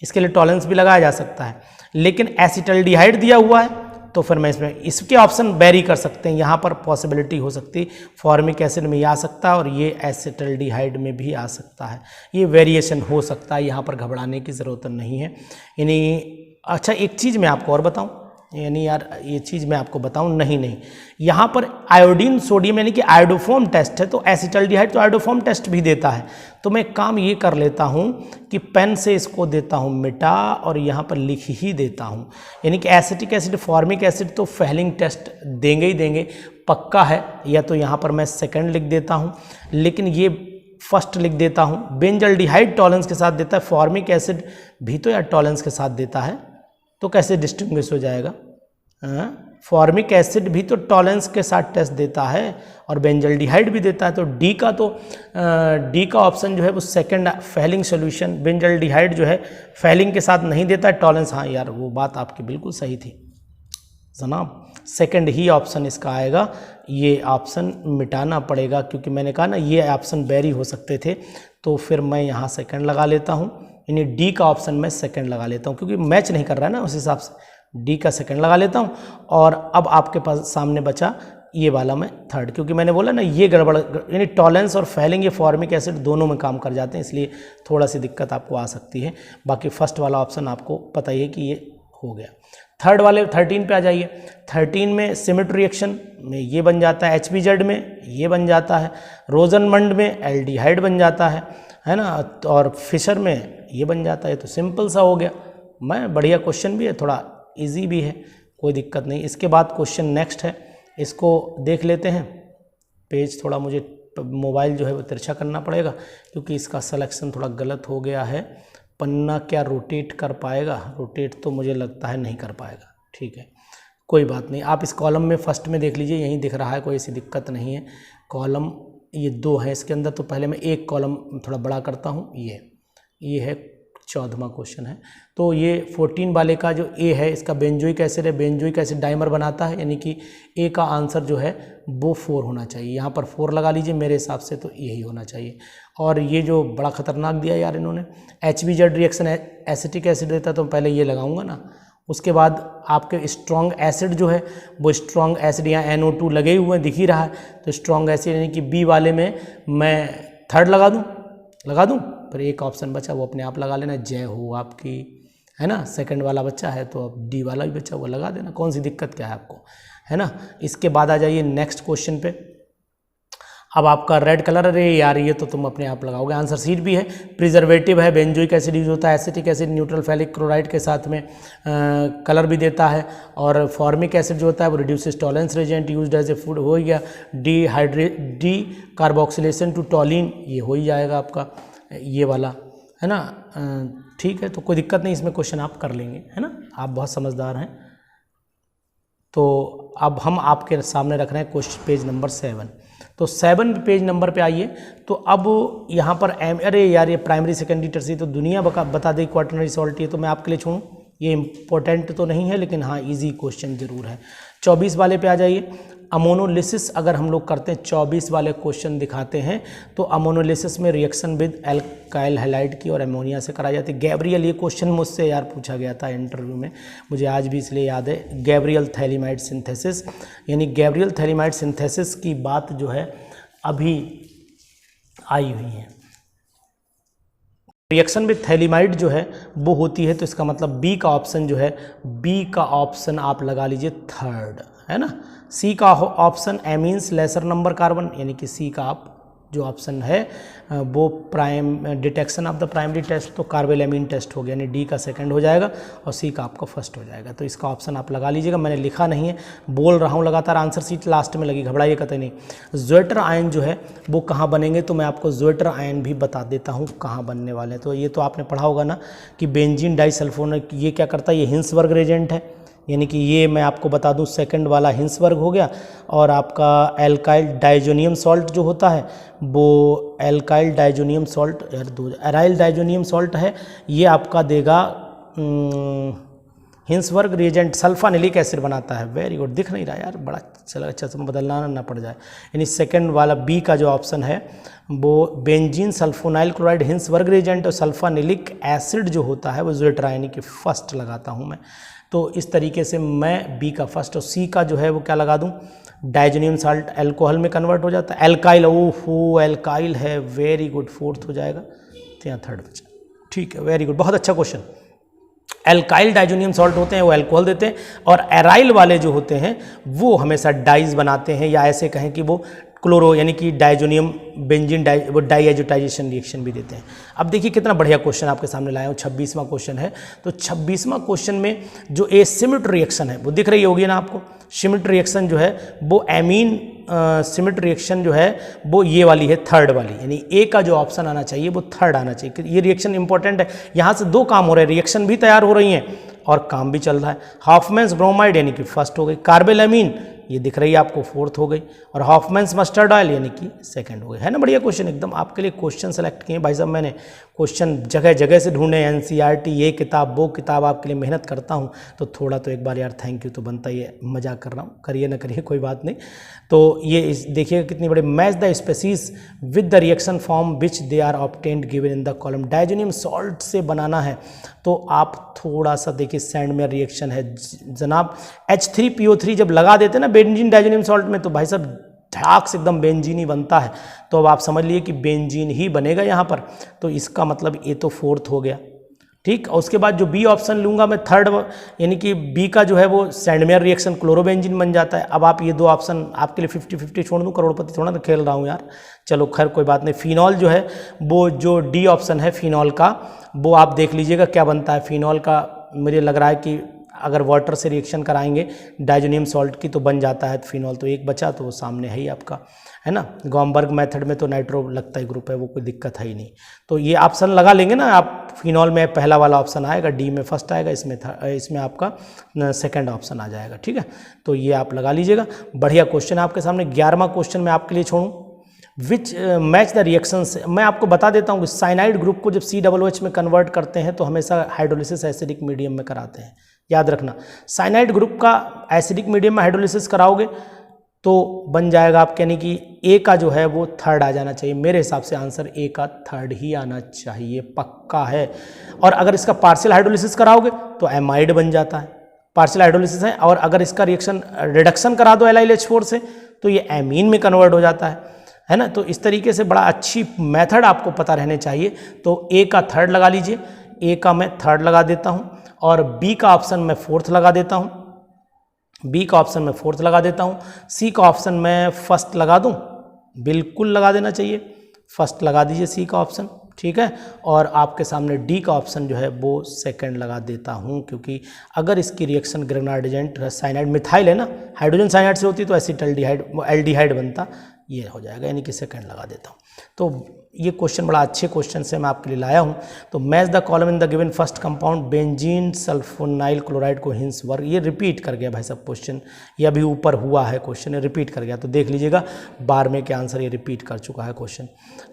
इसके लिए टॉलेंस भी लगाया जा सकता है, लेकिन एसिटल्डिहाइड दिया हुआ है तो फिर मैं इसमें इसके ऑप्शन वेरी कर सकते हैं। यहाँ पर पॉसिबिलिटी हो सकती है फॉर्मिक एसिड में आ सकता है और ये एसिटल्डिहाइड में भी आ सकता है। ये वेरिएशन हो सकता है, यहाँ पर घबराने की ज़रूरत नहीं है। यानी अच्छा एक चीज़ मैं आपको और बताऊँ, यानी यार ये चीज़ मैं आपको बताऊं, नहीं यहाँ पर आयोडीन सोडियम यानी कि आयोडोफॉर्म टेस्ट है, तो एसिटल्डिहाइड तो आयोडोफॉर्म टेस्ट भी देता है। तो मैं काम ये कर लेता हूँ कि पेन से इसको देता हूँ मिटा और यहाँ पर लिख ही देता हूँ। यानी कि एसिटिक एसिड फॉर्मिक एसिड तो फेलिंग टेस्ट देंगे ही देंगे, पक्का है। या तो यहाँ पर मैं सेकेंड लिख देता हूँ, लेकिन ये फर्स्ट लिख देता हूँ। बेंजल्डिहाइड टॉलेंस के साथ देता है, फॉर्मिक एसिड भी तो यार टॉलेंस के साथ देता है, तो कैसे डिस्टिंग्विश हो जाएगा। फॉर्मिक एसिड भी तो टॉलेंस के साथ टेस्ट देता है और बेंजल्डिहाइड भी देता है, तो डी का ऑप्शन जो है वो सेकंड फेलिंग सॉल्यूशन। बेंजल्डिहाइड जो है फेलिंग के साथ नहीं देता है, टॉलेंस। हाँ यार वो बात आपकी बिल्कुल सही थी जनाब, सेकंड ही ऑप्शन इसका आएगा। ये ऑप्शन मिटाना पड़ेगा क्योंकि मैंने कहा ना ये ऑप्शन वेरी हो सकते थे, तो फिर मैं यहाँ सेकंड लगा लेता हूँ। यानी डी का ऑप्शन मैं सेकंड लगा लेता हूँ क्योंकि मैच नहीं कर रहा है ना, उस हिसाब से डी का सेकंड लगा लेता हूँ। और अब आपके पास सामने बचा ये वाला मैं थर्ड, क्योंकि मैंने बोला ना ये गड़बड़, यानी टॉलेंस और फेलिंग ये फॉर्मिक एसिड दोनों में काम कर जाते हैं, इसलिए थोड़ा सी दिक्कत आपको आ सकती है। बाकी फर्स्ट वाला ऑप्शन आपको पता ही है कि ये हो गया। थर्ड वाले 13 पे आ जाइए। 13 में सिमेट्री रिएक्शन में ये बन जाता है, HBZ में ये बन जाता है, रोजनमंड में एल्डिहाइड बन जाता है ना, और फिशर में ये बन जाता है। तो सिंपल सा हो गया। मैं बढ़िया क्वेश्चन भी है, थोड़ा इजी भी है, कोई दिक्कत नहीं। इसके बाद क्वेश्चन नेक्स्ट है, इसको देख लेते हैं। पेज थोड़ा मुझे मोबाइल जो है वो तिरछा करना पड़ेगा क्योंकि इसका सिलेक्शन थोड़ा गलत हो गया है। पन्ना क्या रोटेट कर पाएगा? रोटेट तो मुझे लगता है नहीं कर पाएगा। ठीक है, कोई बात नहीं। आप इस कॉलम में फर्स्ट में देख लीजिए, यहीं दिख रहा है, कोई ऐसी दिक्कत नहीं है। कॉलम ये 2 है इसके अंदर, तो पहले मैं एक कॉलम थोड़ा बड़ा करता हूँ। ये है 14वां क्वेश्चन है। तो ये 14 वाले का जो ए है, इसका बेंजोइक एसिड है, बेंजोइक एसिड डाइमर बनाता है, यानी कि ए का आंसर जो है वो 4 होना चाहिए। यहाँ पर 4 लगा लीजिए मेरे हिसाब से, तो यही होना चाहिए। और ये जो बड़ा खतरनाक दिया यार इन्होंने, HBZ रिएक्शन एसिटिक एसिड देता, तो पहले ये लगाऊंगा ना, उसके बाद आपके स्ट्रॉन्ग एसिड जो है वो स्ट्रॉन्ग एसिड, यहाँ NO2 लगे हुए हैं, दिख ही रहा है, तो स्ट्रॉन्ग एसिड यानी कि बी वाले में मैं थर्ड लगा दूँ। फिर एक ऑप्शन बचा वो अपने आप लगा लेना, जय हो आपकी, है ना। सेकंड वाला बच्चा है तो अब डी वाला भी बच्चा, वो लगा देना, कौन सी दिक्कत क्या है आपको, है ना। इसके बाद आ जाइए नेक्स्ट क्वेश्चन पे। अब आपका रेड कलर, अरे यार ये तो तुम अपने आप लगाओगे, आंसर सीट भी है, प्रिजर्वेटिव है, बेंजोइक एसिड यूज होता है, एसिटिक एसिड न्यूट्रल फेलिक क्लोराइड के साथ में कलर भी देता है, और फॉर्मिक एसिड जो होता है वो reduces Tollens reagent used as a food, हो ही गया। डी कार्बोक्सिलेशन टू टॉलिन, ये हो ही जाएगा आपका ये वाला, है ना। ठीक है, तो कोई दिक्कत नहीं, इसमें क्वेश्चन आप कर लेंगे, है ना, आप बहुत समझदार हैं। तो अब हम आपके सामने रख रहे हैं क्वेश्चन पेज नंबर 7। तो 7 पेज नंबर पे आइए। तो अब यहाँ पर अरे यार ये प्राइमरी सेकेंडरी टर्सरी तो दुनिया बता दे, क्वार्टरनरी सॉल्ट, ये तो मैं आपके लिए छोड़ूँ, ये इम्पोर्टेंट तो नहीं है, लेकिन हाँ इजी क्वेश्चन जरूर है। 24 वाले पे आ जाइए। अमोनोलिसिस अगर हम लोग करते हैं, 24 वाले क्वेश्चन दिखाते हैं, तो अमोनोलिसिस में रिएक्शन विद एल्काइल हैलाइड की और अमोनिया से कराई जाती है। गैब्रियल, ये क्वेश्चन मुझसे यार पूछा गया था इंटरव्यू में, मुझे आज भी इसलिए याद है। गैब्रियल थैलीमाइड सिंथेसिस, यानी गैब्रियल थैलीमाइड सिंथेसिस की बात जो है अभी आई हुई है। रिएक्शन विद थैलीमाइड जो है वो होती है, तो इसका मतलब बी का ऑप्शन जो है, बी का ऑप्शन आप लगा लीजिए थर्ड, है ना। सी का option amines lesser number carbon, यानी कि सी का आप जो ऑप्शन है वो prime detection of the primary test तो कार्बेलेमिन टेस्ट हो गया, यानी डी का सेकंड हो जाएगा और सी का आपका फर्स्ट हो जाएगा। तो इसका ऑप्शन आप लगा लीजिएगा, मैंने लिखा नहीं है, बोल रहा हूँ लगातार, आंसर शीट लास्ट में लगी, घबराइए कतई नहीं। ज़्वेटर आयन जो है वो कहाँ बनेंगे, तो मैं आपको ज़्वेटर आयन भी बता देता हूँ कहाँ बनने वाले हैं। तो ये तो आपने पढ़ा होगा ना कि बेंजीन डाइसल्फोनेट ये क्या करता है, ये हिंसबर्ग रिएजेंट है, यानी कि ये मैं आपको बता दूं सेकंड वाला हिंसबर्ग हो गया। और आपका एल्काइल डाइजोनियम सॉल्ट जो होता है वो alkyl diazonium salt aryl diazonium salt है, ये आपका देगा हिंसबर्ग रिएजेंट सल्फानिलिक एसिड बनाता है। वेरी गुड, दिख नहीं रहा यार, बड़ा चला अच्छा से बदलना ना पड़ जाए। यानी सेकंड वाला बी का जो ऑप्शन है वो benzene sulfonyl chloride Hinsberg reagent और सल्फानिलिक एसिड जो होता है वो ज़्वेटर आयन की फर्स्ट लगाता हूँ मैं। तो इस तरीके से मैं बी का फर्स्ट और सी का जो है वो क्या लगा दूं, डाइजोनियम साल्ट अल्कोहल में कन्वर्ट हो जाता है, एल्काइल, ओहो एल्काइल है, वेरी गुड, फोर्थ हो जाएगा, तो यहाँ थर्ड बचा। ठीक है, वेरी गुड, बहुत अच्छा क्वेश्चन। एल्काइल डाइजोनियम सॉल्ट होते हैं वो अल्कोहल देते हैं, और एराइल वाले जो होते हैं वो हमेशा डाइज बनाते हैं, या ऐसे कहें कि वो क्लोरो यानी कि डाइजोनियम बेंजीन वो डाइएजोटाइजेशन रिएक्शन भी देते हैं। अब देखिए कितना बढ़िया क्वेश्चन आपके सामने लाया हूँ, 26वां क्वेश्चन है। तो 26वां क्वेश्चन में जो ए सिमिट रिएक्शन है वो दिख रही होगी ना आपको, सिमिट रिएक्शन जो है वो एमीन सिमिट रिएक्शन जो है वो ये वाली है, थर्ड वाली, यानी ए का जो ऑप्शन आना चाहिए वो थर्ड आना चाहिए। ये रिएक्शन इंपॉर्टेंट है, यहाँ से दो काम हो रहे हैं, रिएक्शन भी तैयार हो रही हैं और काम भी चल रहा है। हॉफमैन्स ब्रोमाइड यानी कि फर्स्ट हो गई, कार्बेलेमीन ये दिख रही है आपको फोर्थ हो गई, और हॉफमैन्स मस्टर्ड ऑयल यानी कि सेकंड हो गई। है ना बढ़िया क्वेश्चन, एकदम आपके लिए क्वेश्चन सेलेक्ट किए भाई साहब मैंने, क्वेश्चन जगह जगह से ढूंढे, एनसीईआरटी ये किताब वो किताब, आपके लिए मेहनत करता हूँ तो थोड़ा तो एक बार यार थैंक यू तो बनता ही है, मजाक कर रहा हूँ, करिए ना करिए कोई बात नहीं। तो ये देखिएगा कितनी बड़ी, match the species with the reaction form which they are obtained given in the column. Diazonium salt से बनाना है तो आप थोड़ा सा देखिए, सैंड में रिएक्शन है जनाब, H3PO3 जब लगा देते हैं ना बेंजीन डाइजोनियम सॉल्ट में तो भाई साहब धड़ाक से एकदम बेंजीन ही बनता है। तो अब आप समझ लिए कि बेंजीन ही बनेगा यहाँ पर, तो इसका मतलब ये तो फोर्थ हो गया। ठीक, और उसके बाद जो बी ऑप्शन लूँगा मैं थर्ड, यानी कि बी का जो है वो सैंडमेयर रिएक्शन क्लोरोबेंजीन बन जाता है। अब आप ये दो ऑप्शन आपके लिए 50-50 छोड़ दूँ, करोड़पति थोड़ा ना खेल रहा हूँ यार, चलो खैर कोई बात नहीं। फिनॉल जो है वो जो डी ऑप्शन है फिनॉल का, वो आप देख लीजिएगा क्या बनता है। फिनॉल का मुझे लग रहा है कि अगर वाटर से रिएक्शन कराएंगे डाइजोनियम सॉल्ट की तो बन जाता है फिनॉल, तो एक बचा तो वो सामने है ही आपका, है ना। गॉमबर्ग मेथड में तो नाइट्रो लगता ही ग्रुप है, वो कोई दिक्कत है ही नहीं। तो ये ऑप्शन लगा लेंगे ना आप, फिनॉल में पहला वाला ऑप्शन आएगा, डी में फर्स्ट आएगा, इसमें आपका सेकंड ऑप्शन आ जाएगा। ठीक है, तो ये आप लगा लीजिएगा। बढ़िया क्वेश्चन आपके सामने। 11वां क्वेश्चन मैं आपके लिए छोड़ूँ, विच मैच द रिएक्शंस। मैं आपको बता देता हूँ कि साइनाइड ग्रुप को जब COOH में कन्वर्ट करते हैं तो हमेशा हाइड्रोलिसिस एसिडिक मीडियम में कराते हैं, याद रखना। साइनाइड ग्रुप का एसिडिक मीडियम में हाइड्रोलिसिस कराओगे तो बन जाएगा आपके, यानी कि ए का जो है वो थर्ड आ जाना चाहिए। मेरे हिसाब से आंसर ए का थर्ड ही आना चाहिए, पक्का है। और अगर इसका पार्शियल हाइड्रोलिसिस कराओगे तो एमाइड बन जाता है, पार्शियल हाइड्रोलिसिस है। और अगर इसका रिएक्शन रिडक्शन करा दो LiLH4 से तो ये एमीन में कन्वर्ट हो जाता है ना। तो इस तरीके से बड़ा अच्छी मेथड आपको पता रहने चाहिए। तो ए का थर्ड लगा लीजिए, ए का मैं थर्ड लगा देता हूँ, और बी का ऑप्शन मैं फोर्थ लगा देता हूँ, बी का ऑप्शन मैं फोर्थ लगा देता हूँ। सी का ऑप्शन मैं फर्स्ट लगा दूँ, बिल्कुल लगा देना चाहिए, फर्स्ट लगा दीजिए सी का ऑप्शन, ठीक है। और आपके सामने डी का ऑप्शन जो है वो सेकंड लगा देता हूँ, क्योंकि अगर इसकी रिएक्शन ग्रेनाइडेंट साइनाइड मिथाइल है ना, हाइड्रोजन साइनाइड से होती तो एसिटाल्डिहाइड एल्डिहाइड बनता, ये हो जाएगा, यानी कि सेकंड लगा देता हूँ। तो ये क्वेश्चन बड़ा अच्छे क्वेश्चन से मैं आपके लिए लाया हूँ। तो match the column in the given first compound benzene sulfonyl chloride को हिंसबर्ग, ये रिपीट कर गया भाई साहब क्वेश्चन, ये अभी ऊपर हुआ है क्वेश्चन, रिपीट कर गया। तो देख लीजिएगा 12वें के आंसर ये रिपीट कर चुका है क्वेश्चन।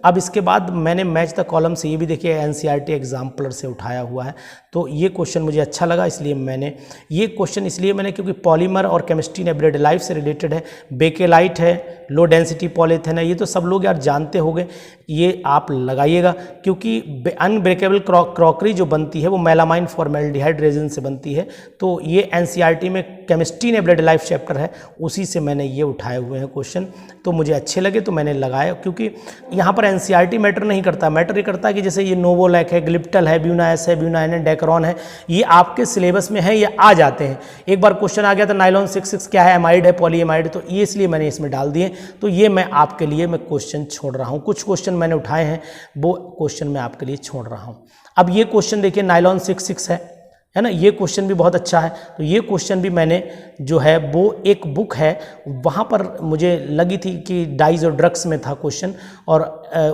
अब इसके बाद मैंने मैच द कॉलम से ये भी देखिए NCERT एग्जाम्पलर से उठाया हुआ है। तो ये क्वेश्चन मुझे अच्छा लगा, इसलिए मैंने ये क्वेश्चन इसलिए मैंने क्योंकि पॉलीमर और केमिस्ट्री ने एवरीडे लाइफ से रिलेटेड है। बेकेलाइट है, लो डेंसिटी पॉलीथेन है, ये तो सब लोग यार जानते होंगे। ये ये आप लगाइएगा, क्योंकि अनब्रेकेबल क्रॉकरी जो बनती है वो मेलामाइन फॉर्मेल्डिहाइड रेजिन से बनती है। तो ये एनसीईआरटी में केमिस्ट्री ने ब्लड लाइफ चैप्टर है, उसी से मैंने ये उठाए हुए हैं क्वेश्चन। तो मुझे अच्छे लगे तो मैंने लगाया, क्योंकि यहाँ पर एनसीईआरटी मैटर नहीं करता। मैटर ये करता है कि जैसे ये नोवोलैक है, ग्लिप्टल है, ब्यूनाएस है, ब्यूनाइन, डेकरॉन है, ये आपके सिलेबस में है, ये आ जाते हैं। एक बार क्वेश्चन आ गया था नाइलॉन 66 क्या है, एमाइड है, पॉलीएमाइड, तो ये इसलिए मैंने इसमें डाल दिए। तो ये मैं आपके लिए मैं क्वेश्चन छोड़ रहा हूँ, कुछ क्वेश्चन मैंने उठाए हैं, वो क्वेश्चन मैं आपके लिए छोड़ रहा हूँ। अब ये क्वेश्चन देखिए, नाइलॉन 66 है ना, ये क्वेश्चन भी बहुत अच्छा है। तो ये क्वेश्चन भी मैंने जो है वो एक बुक है, वहाँ पर मुझे लगी थी कि डाइज और ड्रग्स में था क्वेश्चन, और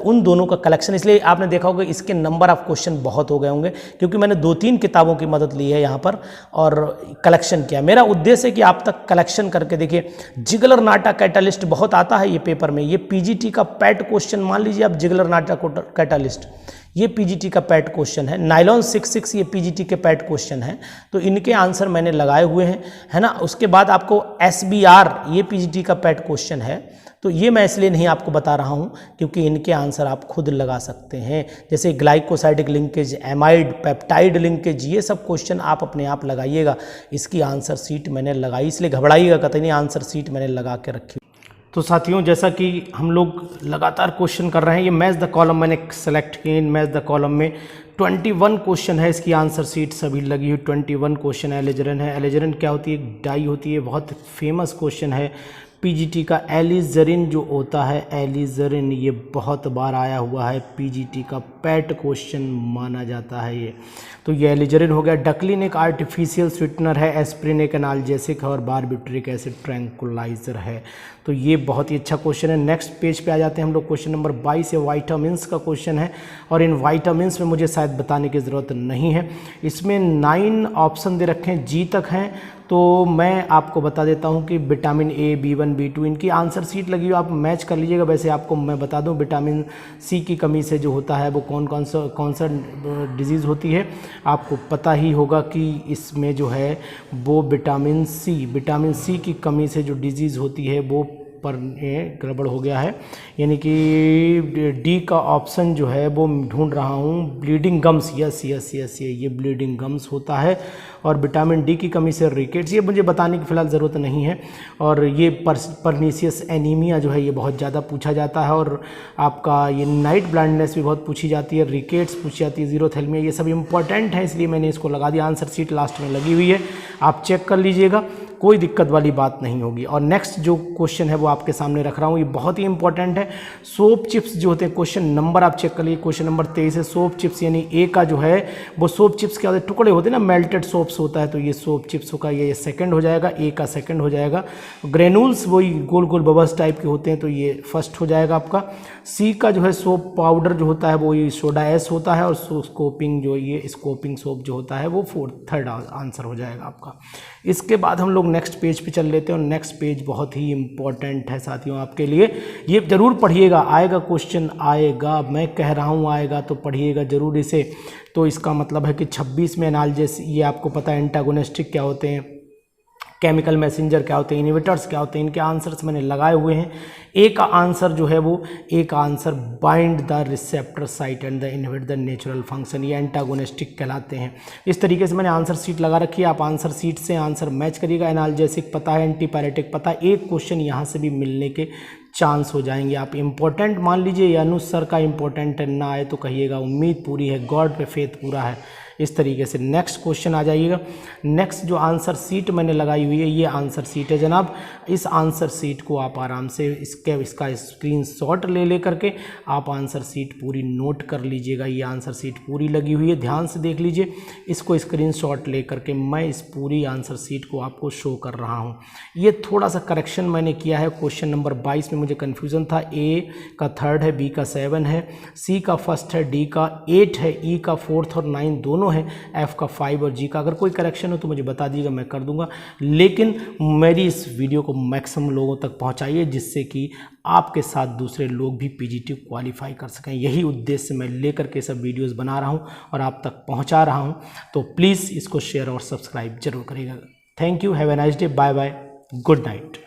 उन दोनों का कलेक्शन, इसलिए आपने देखा होगा इसके नंबर ऑफ क्वेश्चन बहुत हो गए होंगे, क्योंकि मैंने 2-3 किताबों की मदद ली है यहाँ पर और कलेक्शन किया। मेरा उद्देश्य है कि आप तक कलेक्शन करके देखिए। जिगलर नाटा कैटालिस्ट बहुत आता है ये पेपर में, ये पीजीटी का पैट क्वेश्चन, मान लीजिए आप जिगलर नाटा कैटालिस्ट, ये पीजीटी का पैट क्वेश्चन है। नाइलॉन 66 ये पीजीटी के पैट क्वेश्चन है। तो इनके आंसर मैंने लगाए हुए हैं, है ना। उसके बाद आपको एसबीआर, ये पीजीटी का पैट क्वेश्चन है। तो ये मैं इसलिए नहीं आपको बता रहा हूँ क्योंकि इनके आंसर आप खुद लगा सकते हैं, जैसे glycosidic linkage, amide, peptide linkage, ये सब क्वेश्चन आप अपने आप लगाइएगा। इसकी आंसर सीट मैंने लगाई, इसलिए घबराइएगा कतई नहीं, आंसर सीट मैंने लगा के रखी। तो साथियों, जैसा कि हम लोग लगातार क्वेश्चन कर रहे हैं, ये मैच द कॉलम मैंने सेलेक्ट किए। इन मैच द कॉलम में 21 क्वेश्चन है, इसकी आंसर सीट सभी लगी हुई। 21 क्वेश्चन एलिजरन है। एलिजरन क्या होती है? डाई होती है, बहुत फेमस क्वेश्चन है पीजीटी का। एलिजरिन जो होता है, एलिजरिन, ये बहुत बार आया हुआ है, पीजीटी का पैट क्वेश्चन माना जाता है ये। तो ये एलिजरिन हो गया। डकलिन एक आर्टिफिशियल स्वीटनर है, एस्प्रिन एक एनाल्जेसिक है, और बारबिट्रिक एसिड ट्रैंकुलाइजर है। तो ये बहुत ही अच्छा क्वेश्चन है। नेक्स्ट पेज पे आ जाते हैं हम लोग। क्वेश्चन नंबर 22 है, वाइटामिन्स का क्वेश्चन है, और इन वाइटामिन्स में मुझे शायद बताने की ज़रूरत नहीं है। इसमें 9 ऑप्शन दे रखे हैं, जी तक हैं। तो मैं आपको बता देता हूं कि विटामिन ए, B1, B2, इनकी आंसर सीट लगी हुई, आप मैच कर लीजिएगा। वैसे आपको मैं बता दूं, विटामिन सी की कमी से जो होता है वो कौन सा डिजीज़ होती है, आपको पता ही होगा कि इसमें जो है वो विटामिन सी की कमी से जो डिजीज़ होती है वो पर गड़बड़ हो गया है, यानी कि डी का ऑप्शन जो है वो ढूंढ रहा हूँ, ब्लीडिंग गम्स। यस, ये ब्लीडिंग गम्स होता है। और विटामिन डी की कमी से रिकेट्स, ये मुझे बताने की फ़िलहाल ज़रूरत नहीं है। और ये परनीसियस एनीमिया जो है ये बहुत ज़्यादा पूछा जाता है, और आपका ये नाइट ब्लाइंडनेस भी बहुत पूछी जाती है, रिकेट्स पूछी जाती है, ज़ीरोथैलेमिया, ये सब इंपॉर्टेंट है, इसलिए मैंने इसको लगा दिया। आंसर सीट लास्ट में लगी हुई है, आप चेक कर लीजिएगा, कोई दिक्कत वाली बात नहीं होगी। और नेक्स्ट जो क्वेश्चन है वो आपके सामने रख रहा हूँ, ये बहुत ही इंपॉर्टेंट है। सोप चिप्स जो होते हैं, क्वेश्चन नंबर आप चेक कर लीजिए, क्वेश्चन नंबर 23 है। सोप चिप्स यानी ए का जो है वो सोप चिप्स के टुकड़े होते हैं ना, मेल्टेड सोप्स होता है, तो ये सोप चिप्स होगा, ये सेकंड हो जाएगा, ए का सेकंड हो जाएगा। ग्रेनुल्स वही गोल गोल बबल्स टाइप के होते हैं, तो ये फर्स्ट हो जाएगा आपका। सी का जो है सोप पाउडर जो होता है वो ये सोडा एस होता है, और स्कोपिंग जो ये स्कोपिंग सोप जो होता है वो थर्ड आंसर हो जाएगा आपका। इसके बाद हम लोग नेक्स्ट पेज पे चल लेते हैं, और नेक्स्ट पेज बहुत ही इंपॉर्टेंट है साथियों आपके लिए, ये जरूर पढ़िएगा, आएगा क्वेश्चन आएगा, मैं कह रहा हूँ आएगा, तो पढ़िएगा जरूर इसे। तो इसका मतलब है कि 26 में एनाल्जेस, ये आपको पता है एंटागोनिस्टिक क्या होते हैं, केमिकल मैसेंजर क्या होते हैं, इनहिबिटर्स क्या होते हैं, इनके आंसर्स मैंने लगाए हुए हैं। ए का आंसर जो है वो, ए का answer bind the receptor site and the inhibit the natural function, ये एंटागोनिस्टिक कहलाते हैं। इस तरीके से मैंने आंसर सीट लगा रखी है, आप आंसर सीट से आंसर मैच करिएगा। एनाल्जेसिक पता है, एंटीपायरेटिक पता है, एक क्वेश्चन यहाँ से भी मिलने के चांस हो जाएंगे। आप इंपॉर्टेंट मान लीजिए, या अनुज सर का इंपॉर्टेंट है, ना आए तो कहिएगा, उम्मीद पूरी है, गॉड पे फेथ पूरा है। इस तरीके से नेक्स्ट क्वेश्चन आ जाइएगा। नेक्स्ट जो आंसर सीट मैंने लगाई हुई है, ये आंसर सीट है जनाब। इस आंसर सीट को आप आराम से इसका स्क्रीनशॉट ले करके आप आंसर सीट पूरी नोट कर लीजिएगा। ये आंसर सीट पूरी लगी हुई है, ध्यान से देख लीजिए, इसको स्क्रीनशॉट ले करके मैं इस पूरी आंसर सीट को आपको शो कर रहा हूँ। ये थोड़ा सा करेक्शन मैंने किया है, क्वेश्चन नंबर 22 में मुझे कन्फ्यूज़न था, ए का 3rd है, बी का 7 है, सी का 1st है, डी का 8 है, ई का 4th और 9 दोनों है, एफ का 5 और जी का। अगर कोई करेक्शन हो तो मुझे बता दीजिएगा, मैं कर दूंगा। लेकिन मेरी इस वीडियो को मैक्सिमम लोगों तक पहुंचाइए, जिससे कि आपके साथ दूसरे लोग भी पीजीटी क्वालिफाई कर सकें। यही उद्देश्य से मैं लेकर के सब वीडियोस बना रहा हूं और आप तक पहुंचा रहा हूं। तो प्लीज़ इसको शेयर और सब्सक्राइब जरूर करिएगा। Thank you, have a nice day, bye bye, good night.